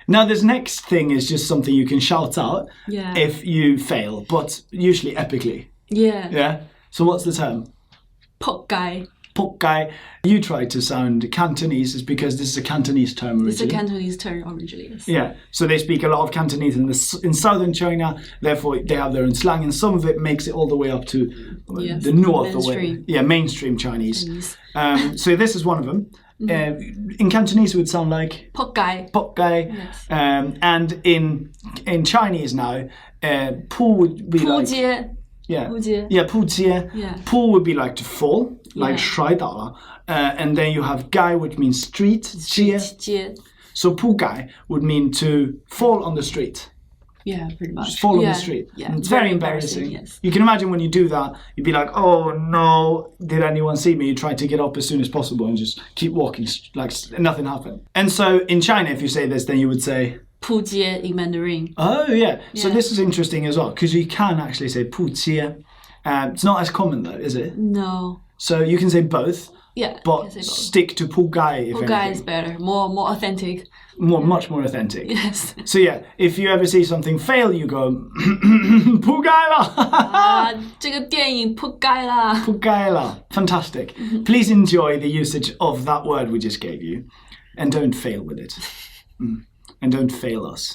Now, this next thing is just something you can shout out if you fail, but usually epically. Yeah. So what's the term? 仆街. 仆街. You try to sound Cantonese is because this is a Cantonese term originally. It's a Cantonese term originally, yes. Yeah, so they speak a lot of Cantonese in southern China, therefore they have their own slang, and some of it makes it all the way up to the north. Mainstream. Mainstream Chinese. So this is one of them. In Cantonese it would sound like 仆街. 仆街. Yes. And in Chinese now, 扑 would be 扑 like... 街. Yeah. 扑街. Yeah, 扑街. Yeah. 扑 would be like to fall, like 摔倒了. And then you have gai, which means street. 街. So 扑街 would mean to fall on the street. Yeah, pretty much. Just fall on the street. Yeah. And it's very embarrassing. Yes. You can imagine when you do that, you'd be like, oh no, did anyone see me? You try to get up as soon as possible and just keep walking like nothing happened. And so in China, if you say this, then you would say... 扑街 in Mandarin. Oh, yeah. So this is interesting as well, because you can actually say 扑街. It's not as common though, is it? No. So you can say both. Yeah, but say both. Stick to 扑街 if anything. 扑街 is better, more authentic. Much more authentic. Yes. So yeah, if you ever see something fail, you go 扑街了。这个电影扑街啦。扑街了。Fantastic. Please enjoy the usage of that word we just gave you, and don't fail with it. And don't fail us.